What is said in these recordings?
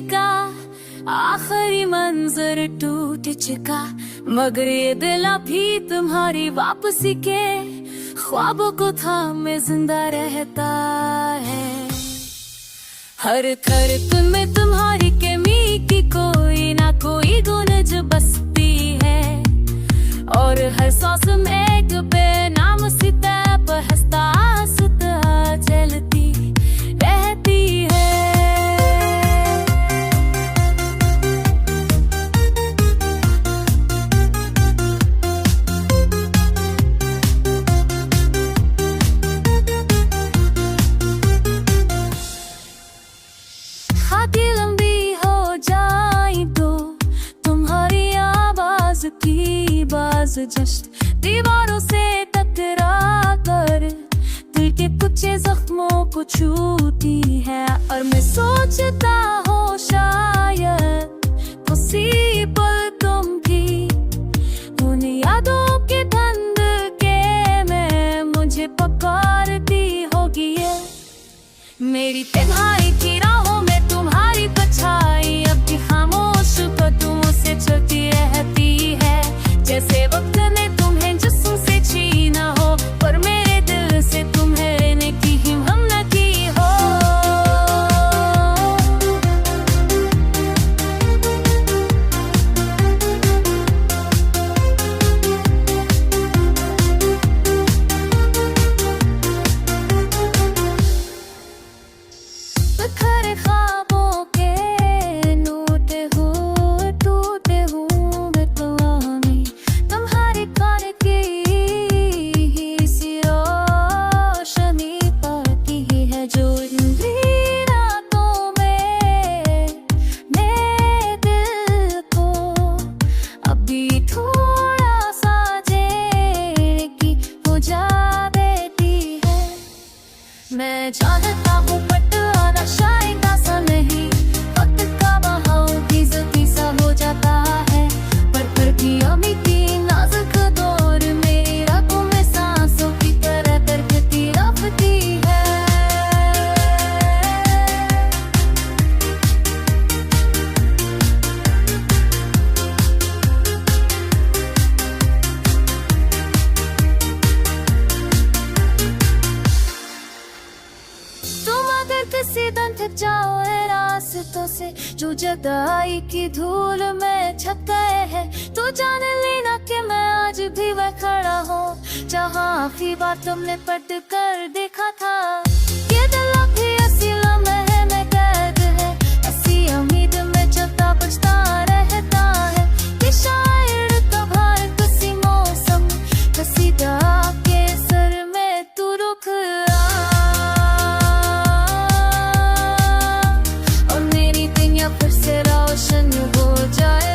का आखिरी मंजर टूट चुका, मगर ये दिल अभी तुम्हारी वापसी के ख्वाबों को थामे जिंदा रहता है। हर धड़कन में तुम्हारी कमी की कोई ना कोई गूंज बसती है, और हर सांस में एक बेनाम सिता पर हंसता हंसता चलती रहती है। हाथी लंबी हो जाए तो तुम्हारी आवाज की बाज जस्ट दीवारों से टकरा कर दिल के कुछ जख्मों को छूती है, और मैं सोचता हूँ शायद उसी पल तुम भी उन यादों के धंध के में मुझे पुकारती होगी। ये मेरी तन्हाई की राहों में तुम्हारी परछाई अब भी खामोश कदमों से चलती रहती है, जैसे वक्त ने तुम्हें जिस्म से छीना हो पर मेरे दिल से तुम्हें लेने की हिम्मत न की हो। बिखरे ख्वाबों के टूटे हूँ मैं कलामी तुम्हारी कार की ही सी रोशनी पाती है, जो इन रातों में मेरे दिल को अभी थोड़ा सा जेर की हो जा देती है। मैं जानता हूँ बट आना शायद आसान नहीं, वक्त का बहाव भी जल्दी सा हो जाता है, पर भी अमी की नाजुक दौर मेरी रातों में सांसों की तरह दरकती रफती है। तुम अगर किसी दिन थक जाओ रास्तों से जो जुदाई की धूल में छप गए हैं, तो जान लेना कि मैं आज भी वह खड़ा हूँ जहाँ आखिरी बार तुमने पट कर देखा था। ये दिल अभी ऐसी लम्हे में कैद है, ऐसी उम्मीद में चलता बचता रहता है। ये शायर का भार किसी मौसम कसीदा के सर में तू रुक फिर से रोशन हो जाए।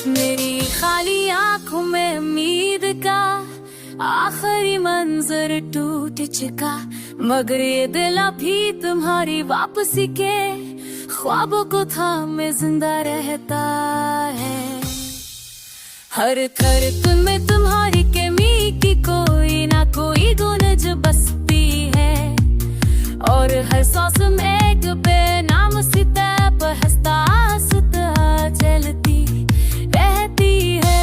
मेरी खाली आंखों में उम्मीद का आखिरी मंजर टूट चुका, मगर ये दिल अभी तुम्हारी वापसी के ख्वाबों को थामे जिंदा रहता है। हर धड़कन में तुम्हारी कमी की कोई ना कोई गूंज बसती है, और हर सांस में एक बेनाम सिता पर हंसता हंसता चलती रहती है।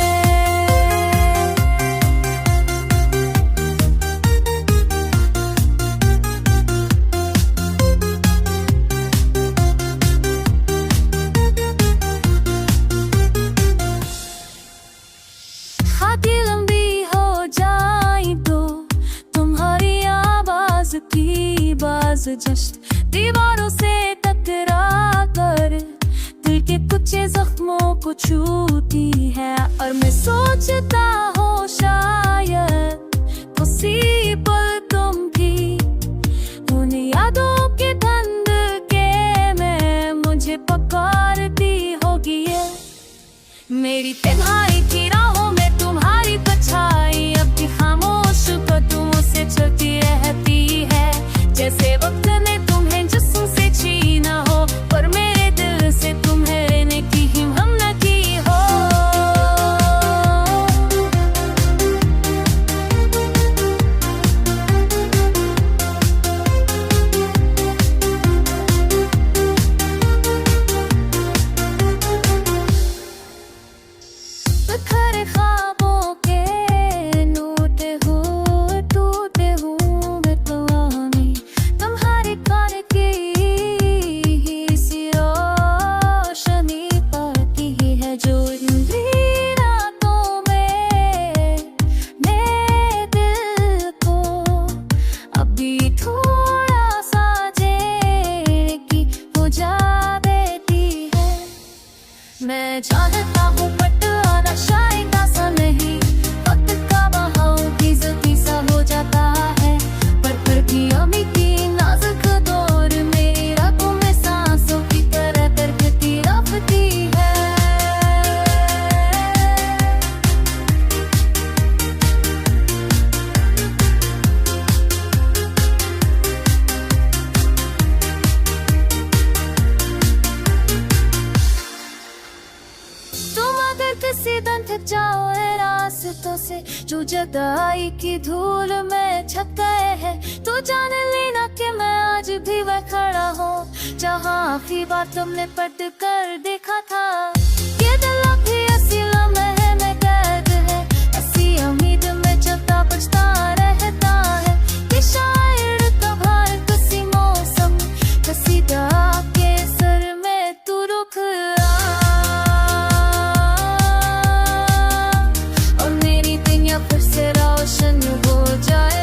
हाथी लंबी हो जाए तो तुम्हारी आवाज की बाज जस्ट दीवारों से टकरा कर दिल के कुछ जख्मों को छूती है, और मैं सोचता हूँ शायद उसी पल तुम भी उन यादों के धंध के में मुझे पुकारती होगी। ये मेरी तन्हाई की राहों में तुम्हारी परछाई अब भी खामोश कदमों से चल जुदाई की धूल में छप गए हैं। तू जान लेना कि मैं आज भी वह खड़ा हूँ जहाँ आखिरी बार तुमने पट कर देखा था। ये दिल अभी ऐसी लम्हे में कैद है, ऐसी उम्मीद में चलता बचता रहता है। ये शायर का भार किसी मौसम किसी दवा के सर में तू रुक और मेरी दुनिया फिर से रोशन हो जाए।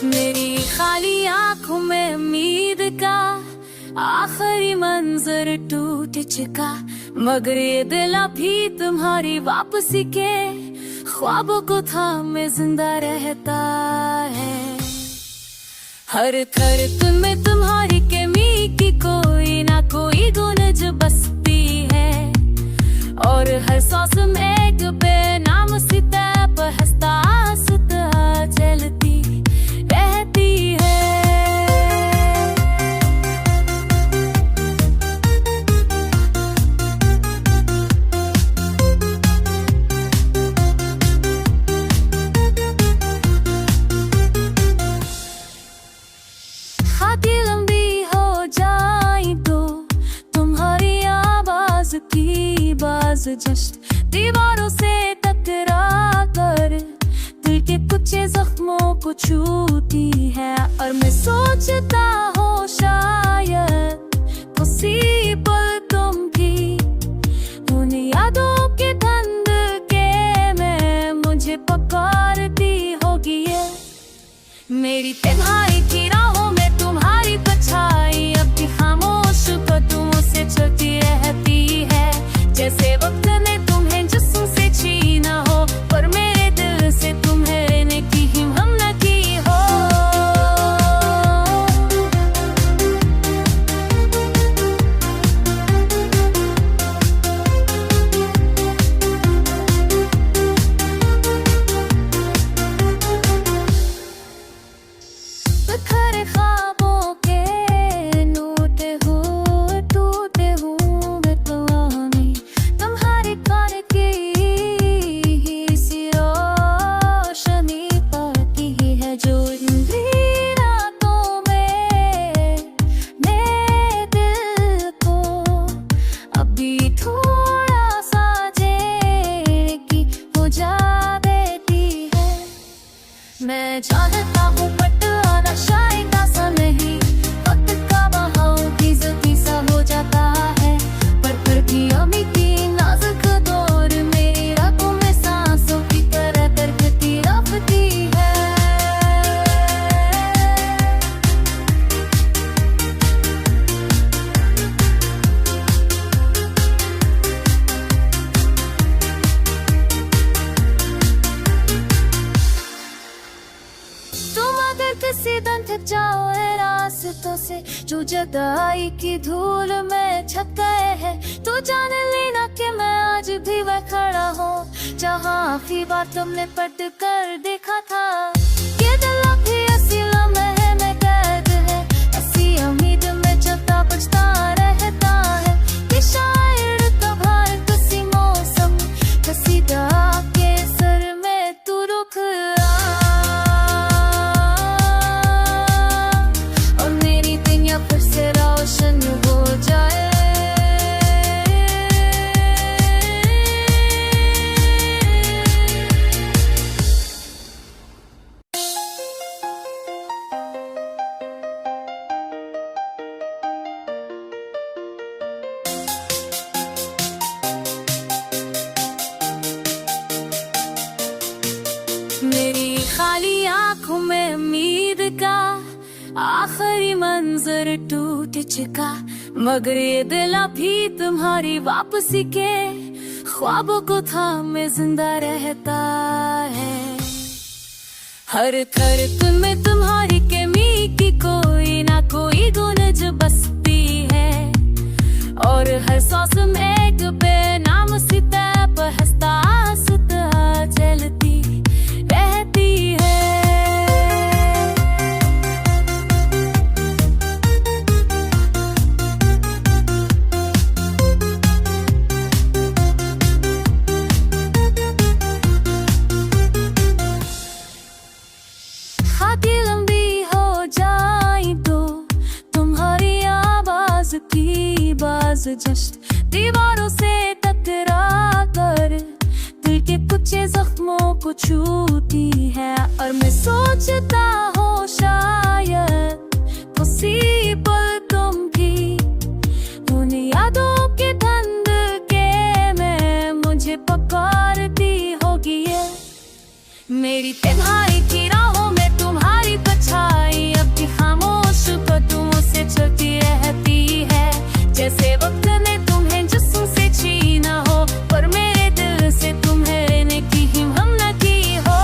मेरी खाली आंखों में उम्मीद का आखिरी मंजर टूट चुका, मगर ये दिल अभी तुम्हारी वापसी के ख्वाबों को थामे जिंदा रहता है। हर धड़कन में तुम्हारी कमी की कोई ना कोई गूंज बसती है, और हर सांस में एक बेनाम सिता पर हंसता हंसता चलती रहती है। खाती लंबी हो जाए तो तुम्हारी आवाज की बाज जश्न दीवारों से टकरा कर दिल के कुछ जख्मों को छूती है। और मैं सोचता हूँ शायद उसी पल तुम भी उन यादों के धंध के में मुझे पुकारती होगी। ये मेरी तन्हाई की राहों में तुम्हारी परछाई अब भी खामोश कदमों से चलती रहती है। जैसे वक्त ने तुम्हें जिस्म से छीना हो, पर मेरे दिल से तुम्हें लेने की हिम्मत न की हो। बिखरे ख्वाबों के टूटे हूँ मैं कलामी तुम्हारी कार की ही सी रोशनी पाती है जो इन रातों में मेरे दिल को अभी थोड़ा सा जेर की हो जा देती है। मैं चाहता हूँ बट आना शायद आसान नहीं, वक्त का बहाव भी जल्दी सा हो जाता है। पर भी अमी की नाजुक दौर मेरी रातों में सांसों की तरह दरकती रफ्ती है। तुम अगर किसी दिन थक जाओ है रास्तों से जो जुदाई की धूल में छप गए हैं, तो जान लेना कि मैं आज भी वह खड़ा हूँ जहाँ आखिरी बार तुमने पट कर देखा था। ये दिल अभी ऐसी लम्हे में कैद है, ऐसी उम्मीद में चलता बचता रहता है। ये शायर का भार किसी मौसम किसी दवा के सर में तू रुक और मेरी दुनिया फिर से रोशन हो जाए। मेरी खाली आंखों में उम्मीद का आखिरी मंजर टूट चुका, मगर ये दिल अभी तुम्हारी वापसी के ख्वाबों को थामे जिंदा रहता है। हर धड़कन में तुम्हारी कमी की कोई ना कोई गूंज बसती है, और हर सांस में एक बेनाम सिता पर हंसता हंसता चलती रहती है। हाथी लंबी हो जाए तो तुम्हारी आवाज की बाज जस्ट दीवारों से टकरा कर दिल के कुछ जख्मों को छूती है। और मैं सोचता हूँ शायद उसी पल तुम भी उन यादों के धंध के में मुझे पुकारती होगी ये मेरी तुम्हारी की राहों में तुम्हारी परछाई अब भी खामोश पर तुम उसे चलती रहती है। जैसे वक्त ने तुम्हें जिस्म से छीना हो पर मेरे दिल से तुम्हें लेने की हिम्मत न की हो।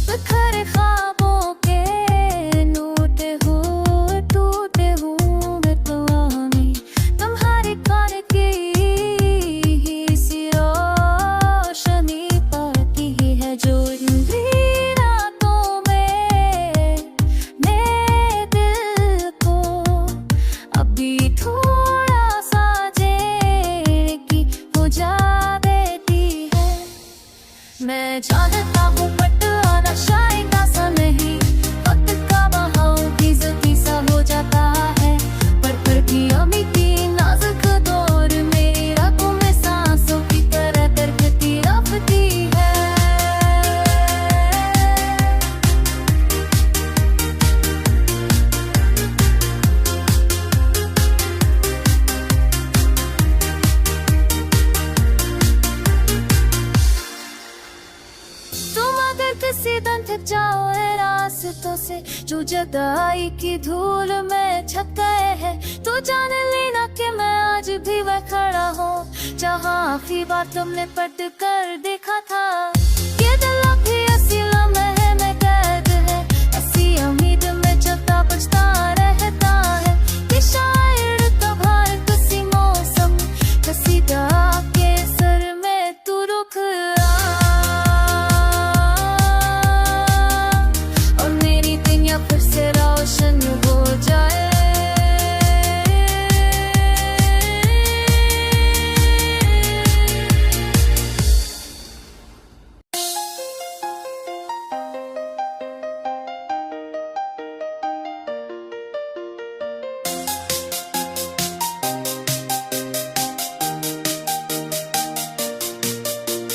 बिखरे ख्वाबों के टूटे हूँ मैं कलामी तुम्हारी कार की ही सी रोशनी पाती है जो इन रातों में मेरे दिल को अभी थोड़ा सा जेर की हो जा देती है। मैं चाहता हूँ बट आना शायद आसा नहीं वक्त का बहाव भी जल्दी सा हो जाता है पर भी अमीती नाजुक दौर मेरी रातों में सांसों की तरह दरकती रफ्ती है। तुम अगर किसी दिन थक जाओ रास्तों से जो जुदाई की धूल में छप गए हैं तो जान लेना कि मैं आज भी वह खड़ा हूँ जहाँ आखिरी बार तुमने पट कर देखा था। ये दिल अभी ऐसी लम्हे में कैद है ऐसी उम्मीद में चलता बचता रहता है। ये शायर का भार किसी मौसम किसी दवा के सर में तू रुक फिर से रोशन हो जाए।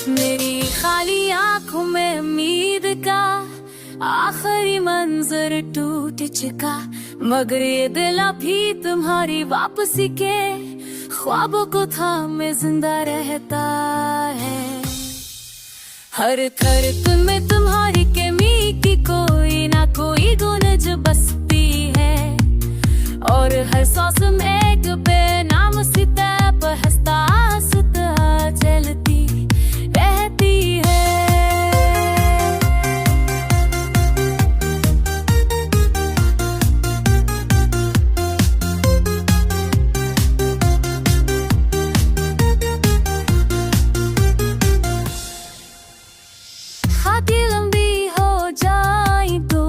मेरी खाली आंखों में उम्मीद का आखिरी मंजर टूट चुका मगर ये दिल अभी तुम्हारी वापसी के ख्वाबों को थामे जिंदा रहता है। हर धड़कन में तुम्हारी कमी की कोई ना कोई गूंज बसती है और हर सांस में एक बेनाम सिता पर हंसता हंसता चलती रहती है। हाथी लंबी हो जाए तो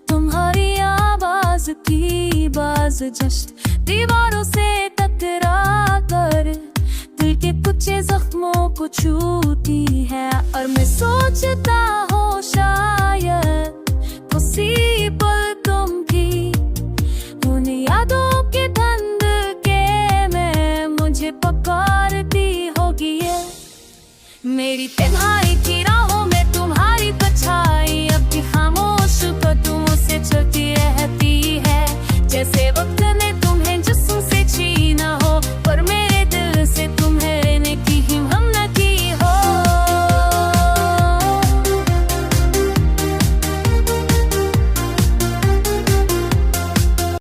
तुम्हारी आवाज की बाज जस्ट दीवारों से टकरा कर दिल के कुछ जख्मों को छूती है। और मैं सोचता हूँ शायद उसी